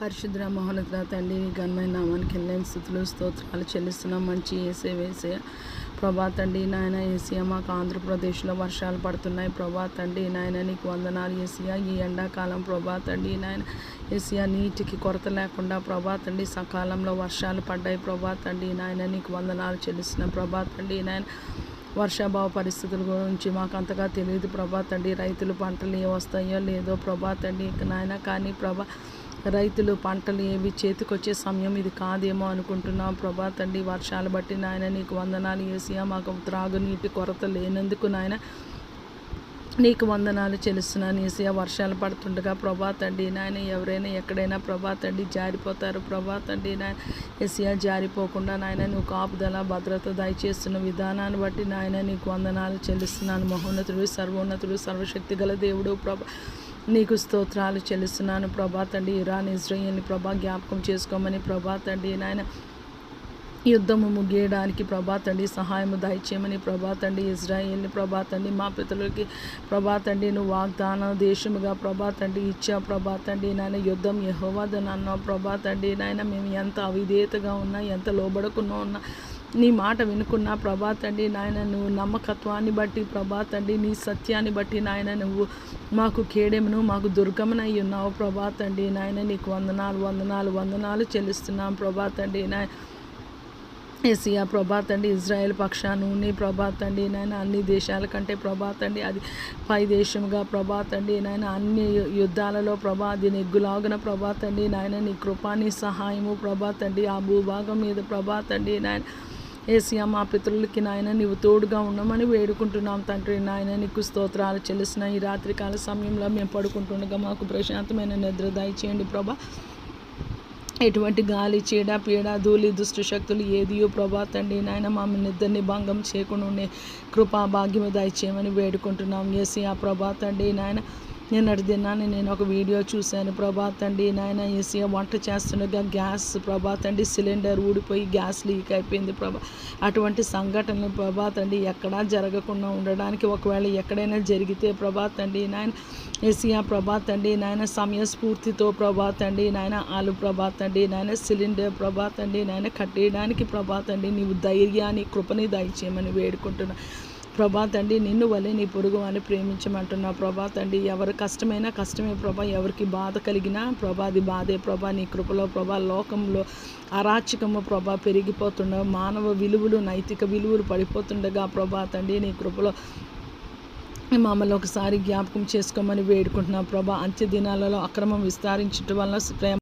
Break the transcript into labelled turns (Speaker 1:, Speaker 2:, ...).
Speaker 1: పరిశుద్ర మహోన్నత తండ్రి నీ ఘనమైన నామానికి వెళ్ళని స్థుతులు స్తోత్రాలు చెల్లిస్తున్నాం. మంచి వేసే ప్రభా తండ్రి నాయన ఏసియా, మాకు ఆంధ్రప్రదేశ్లో వర్షాలు పడుతున్నాయి ప్రభా తండ్రి నాయన, నీకు వందనాలు ఏసియా. ఈ ఎండాకాలం ప్రభా తండ్రి నాయన ఏసియా, నీటికి కొరత లేకుండా ప్రభా తండ్రి సకాలంలో వర్షాలు పడ్డాయి ప్రభా తండ్రి నాయన, నీకు వందనాలు చెల్లిస్తున్నాం ప్రభా తండ్రి నాయన. వర్షాభావ పరిస్థితుల గురించి మాకు అంతగా తెలియదు ప్రభా తండ్రి. రైతులు పంటలు ఏ వస్తాయో లేదో ప్రభా తండ్రి నాయన, కానీ ప్రభా రైతులు పంటలు ఏవి చేతికొచ్చే సమయం ఇది కాదేమో అనుకుంటున్నాం ప్రభా తండ్రి. వర్షాలు బట్టి నాయన నీకు వందనాలు ఏసియా. మాకు త్రాగునీటి కొరత లేనందుకు నాయన నీకు వందనాలు చెల్లిస్తున్నాను ఏసియా. వర్షాలు పడుతుండగా ప్రభా తండ్రి నాయన ఎవరైనా ఎక్కడైనా ప్రభా తండ్రి జారిపోతారు ప్రభా తండ్రి నాయన ఏసియా. జారిపోకుండా నాయన నువ్వు కాపుదల భద్రత దయచేస్తున్న విధానాన్ని బట్టి నాయన నీకు వందనాలు చెల్లిస్తున్నాను. మహోన్నతుడు, సర్వోన్నతుడు, సర్వశక్తి గల దేవుడు ప్రభా నీకు స్తోత్రాలు చెల్లిస్తున్నాను ప్రభా తండ్రి. ఇరాన్ ఇజ్రాయెల్ని ప్రభా జ్ఞాపకం చేసుకోమని ప్రభా తండ్రి నాయన యుద్ధము ముగియడానికి ప్రభా తండ్రి సహాయము దయచేయమని ప్రభా తండ్రి. ఇజ్రాయేల్ని ప్రభా తండ్రి మా పితరులకి ప్రభా తండ్రి నువ్వు వాగ్దాన దేశముగా ప్రభా తండ్రి ఇచ్చా ప్రభా తండ్రి నాయన. యుద్ధం యెహోవాదని అన్నావు ప్రభా తండ్రి నాయన. మేము ఎంత అవిధేయతగా ఉన్నా, ఎంత లోబడకుండా ఉన్నా, నీ మాట వినుకున్నా ప్రభా తండ్రి నాయన, నువ్వు నమ్మకత్వాన్ని బట్టి ప్రభా తండ్రి, నీ సత్యాన్ని బట్టి నాయన నువ్వు మాకు కేడెమును, మాకు దుర్గమనై ఉన్నావు ప్రభా తండ్రి నాయన. నీకు వందనాలు చెల్లిస్తున్నాం ప్రభా తండ్రి నాయన ఏసియా. ప్రభా తండ్రి ఇజ్రాయెల్ పక్షాను నీ ప్రభా తండ్రి నాయన అన్ని దేశాల కంటే ప్రభా తండ్రి అది పై దేశముగా ప్రభా తండ్రి నాయన అన్ని యుద్ధాలలో ప్రభా అది నెగ్గులాగున ప్రభా తండ్రి నాయన నీ కృపా నీ సహాయము ప్రభా తండ్రి ఆ భూభాగం మీద ప్రభా తండ్రి నాయన ఏసియా. మా పితరులకి నాయన నీవు తోడుగా ఉండమని వేడుకుంటున్నాం తండ్రి నాయన. నీకు స్తోత్రాలు చెల్లిసిన ఈ రాత్రికాల సమయంలో మేము పడుకుంటుండగా మాకు ప్రశాంతమైన నిద్ర దయచేయండి ప్రభా. ఎటువంటి గాలి, చీడ, పీడ, ధూళి, దుష్ట శక్తులు ఏదియో ప్రభా తండ్రి నాయన మా నిద్రని భంగం చేయకుండా ఉండే కృపా భాగ్యము దయచేయమని వేడుకుంటున్నాం ఏసియా. ప్రభా తండ్రి నాయన నిన్నటి దినాన్ని నేను ఒక వీడియో చూశాను ప్రభా తండ్రి నాయన ఏసియా. వంట చేస్తుండగా గ్యాస్ ప్రభా తండ్రి సిలిండర్ ఊడిపోయి గ్యాస్ లీక్ అయిపోయింది ప్రభా. అటువంటి సంఘటనలు ప్రభా తండ్రి ఎక్కడా జరగకుండా ఉండడానికి, ఒకవేళ ఎక్కడైనా జరిగితే ప్రభా తండ్రి నాయన ఏసియా ప్రభా తండ్రి నాయన సమయస్ఫూర్తితో ప్రభా తండ్రి నాయన ఆలు ప్రభా తండ్రి నాయన సిలిండర్ ప్రభా తండ్రి నాయన కట్టేయడానికి ప్రభా తండ్రి నీవు ధైర్యాన్ని కృపని దయచేయమని వేడుకుంటున్నా ప్రభా తండ్రి. నిన్ను వలె నీ పొరుగు అని ప్రేమించమంటున్నా ప్రభా తండ్రి. ఎవరి కష్టమైనా కష్టమే ప్రభా, ఎవరికి బాధ కలిగినా ప్రభా అది బాధే ప్రభా. నీ కృపలో ప్రభా లోకంలో అరాచకము ప్రభా పెరిగిపోతుండగా, మానవ విలువలు నైతిక విలువలు పడిపోతుండగా ప్రభా తండ్రి నీ కృపలో మమ్మల్ని ఒకసారి జ్ఞాపకం చేసుకోమని వేడుకుంటున్నాం ప్రభా. అంత్య దినాలలో అక్రమం విస్తరించడం వలన ప్రేమ